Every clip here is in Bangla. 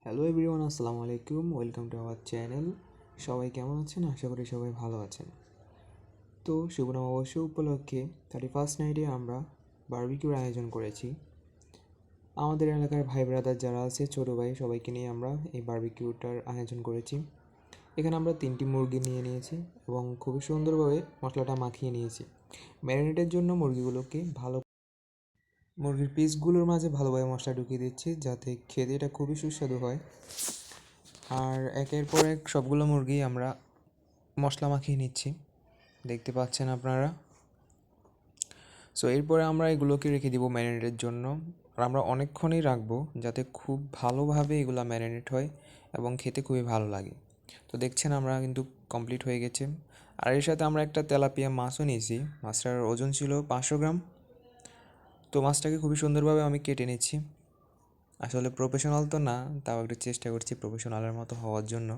হ্যালো এভরিওয়ান, আসসালামু আলাইকুম। Welcome to our channel. সবাই কেমন আছেন? আশা করি সবাই ভালো আছেন। তো শুভ নববর্ষ উপলক্ষে 31st নাইটে আমরা বারবিকিউর আয়োজন করেছি। আমাদের এলাকার ভাই ব্রাদার যারা আছে, ছোটো ভাই, সবাইকে নিয়ে আমরা এই বারবিকিউটার আয়োজন করেছি। এখানে আমরা 3টি মুরগি নিয়ে নিয়েছি এবং খুবই সুন্দরভাবে মশলাটা মাখিয়ে নিয়েছি। ম্যারিনেটের জন্য মুরগির পিসগুলোর মাঝে ভালোভাবে মশলা ঢুকিয়ে দিচ্ছি, যাতে খেতে এটা খুবই সুস্বাদু হয়। আর একের পর এক সবগুলো মুরগি আমরা মশলা মাখিয়ে নিচ্ছি, দেখতে পাচ্ছেন আপনারা। সো এরপরে আমরা এগুলোকে রেখে দিব ম্যারিনেটের জন্য। আর আমরা অনেকক্ষণই রাখবো, যাতে খুব ভালোভাবে এগুলো ম্যারিনেট হয় এবং খেতে খুবই ভালো লাগে। তো দেখছেন আমরা কিন্তু কমপ্লিট হয়ে গেছে। আর এর সাথে আমরা একটা তেলাপিয়া মাছও নিয়েছি। মাছটার ওজন ছিল 500 গ্রাম। তো মাছটাকে খুবই সুন্দরভাবে আমি কেটে নিচ্ছি। আসলে প্রফেশনাল তো না, তাও একটু চেষ্টা করছি প্রফেশনালের মতো হওয়ার জন্য।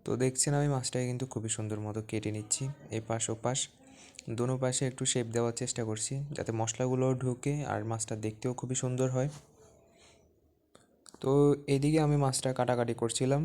তো দেখছেন আমি মাছটাকে কিন্তু খুবই সুন্দর মতো কেটে নিচ্ছি, এপাশ ওপাশ দোনো পাশে একটু শেপ দেওয়ার চেষ্টা করছি, যাতে মশলাগুলোও ঢুকে আর মাছটা দেখতেও খুবই সুন্দর হয়। তো এদিকে আমি মাছটা কাটাকাটি করছিলাম।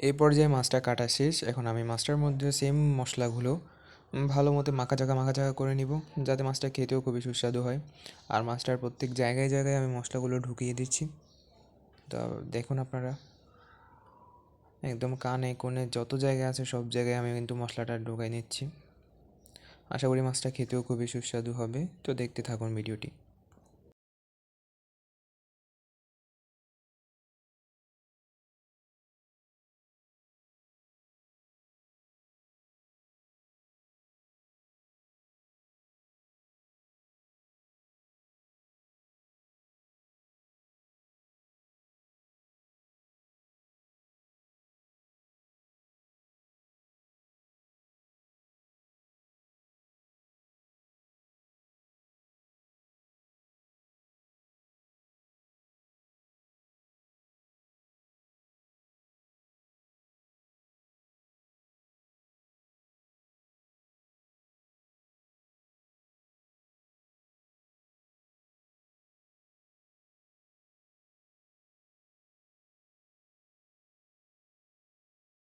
এই পর্যায়ে মাছটা কাটা শেষ। এখন আমি মাছটার মধ্যে সেম মশলাগুলো ভালো মতো মাখা চাকা করে নিব, যাতে মাছটা খেতেও খুবই সুস্বাদু হয়। আর মাছটার প্রত্যেক জায়গায় জায়গায় আমি মশলাগুলো ঢুকিয়ে দিচ্ছি। তো দেখুন আপনারা, একদম কানে কোণে যত জায়গা আছে সব জায়গায় আমি কিন্তু মশলাটা ঢুকাই নিচ্ছি। আশা করি মাছটা খেতেও খুবই সুস্বাদু হবে। তো দেখতে থাকুন ভিডিওটি।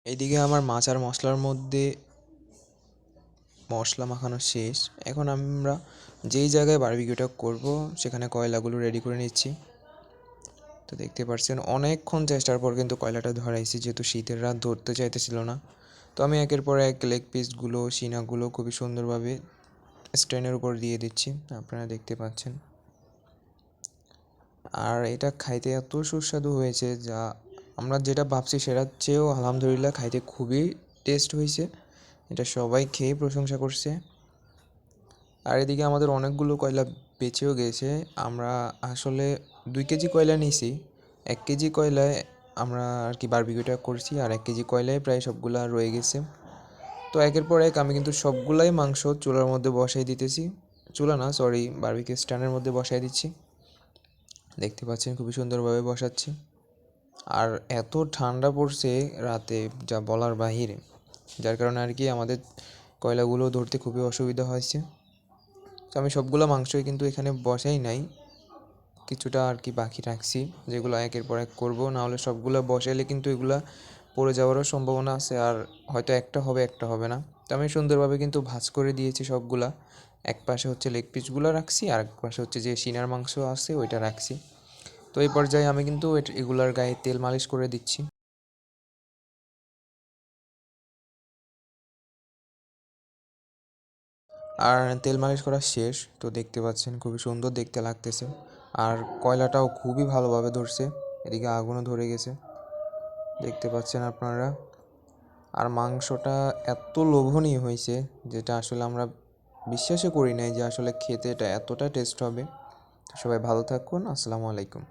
এইদিকে আমার মাছ আর মশলার মধ্যে মশলা মাখানো শেষ। এখন আমরা যেই জায়গায় বারবিকিউটা করব সেখানে কয়লাগুলো রেডি করে নিচ্ছি। তো দেখতে পাচ্ছেন অনেকক্ষণ চেষ্টার পর কিন্তু কয়লাটা ধরাইছি, যেহেতু শীতের রাত ধরতে চাইতেছিল না। তো আমি একের পর এক লেগ পিসগুলো, সিনাগুলো খুবই সুন্দরভাবে স্ট্যান্ডের উপর দিয়ে দিচ্ছি, আপনারা দেখতে পাচ্ছেন। আর এটা খাইতে এত সুস্বাদু হয়েছে, যা আমরা যেটা ভাবছি সেটার চেয়েও আলহামদুলিল্লাহ খাইতে খুবই টেস্ট হয়েছে। এটা সবাই খেয়ে প্রশংসা করছে। আর এদিকে আমাদের অনেকগুলো কয়লা বেঁচেও গেছে। আমরা আসলে 2 কেজি কয়লা নিয়েছি। 1 কেজি কয়লায় আমরা আর কি বারবিকিউটা করছি, আর 1 কেজি কয়লায় প্রায় সবগুলা রয়ে গেছে। তো একের পর এক আমি কিন্তু সবগুলাই মাংস চুলার মধ্যে বসাই দিতেছি। চুলা না, সরি, বারবিকিউ স্ট্যান্ডের মধ্যে বসাই দিচ্ছি। দেখতে পাচ্ছেন খুবই সুন্দরভাবে বসাচ্ছি। আর এত ঠান্ডা পড়ছে রাতে, যা বলার বাহিরে, যার কারণে আর কি আমাদের কয়লাগুলো ধরতে খুবই অসুবিধা হয়েছে। তো আমি সবগুলো মাংসই কিন্তু এখানে বসাই নাই, কিছুটা আর কি বাকি রাখছি, যেগুলো একের পর এক করবো। নাহলে সবগুলো বসাইলে কিন্তু এগুলা পড়ে যাওয়ারও সম্ভাবনা আছে, আর হয়তো একটা হবে একটা হবে না। তো আমি সুন্দরভাবে কিন্তু ভাঁজ করে দিয়েছি সবগুলা। এক পাশে হচ্ছে লেগ পিসগুলো রাখছি, আর এক পাশে হচ্ছে যে সিনার মাংস আছে ওইটা রাখছি। তো এই পর্যায়ে আমি কিন্তু এগুলার গায়ে তেল মালিশ করে দিচ্ছি। আর তেল মালিশ করা শেষ। তো দেখতে পাচ্ছেন খুবই সুন্দর দেখতে লাগতেছে। আর কয়লাটাও খুবই ভালোভাবে ধরছে, এদিকে আগুনও ধরে গেছে, দেখতে পাচ্ছেন আপনারা। আর মাংসটা এত লোভনীয় হয়েছে, যেটা আসলে আমরা বিশ্বাসই করি নাই যে আসলে খেতে এটা এতটা টেস্ট হবে। সবাই ভালো থাকুন। আসসালামু আলাইকুম।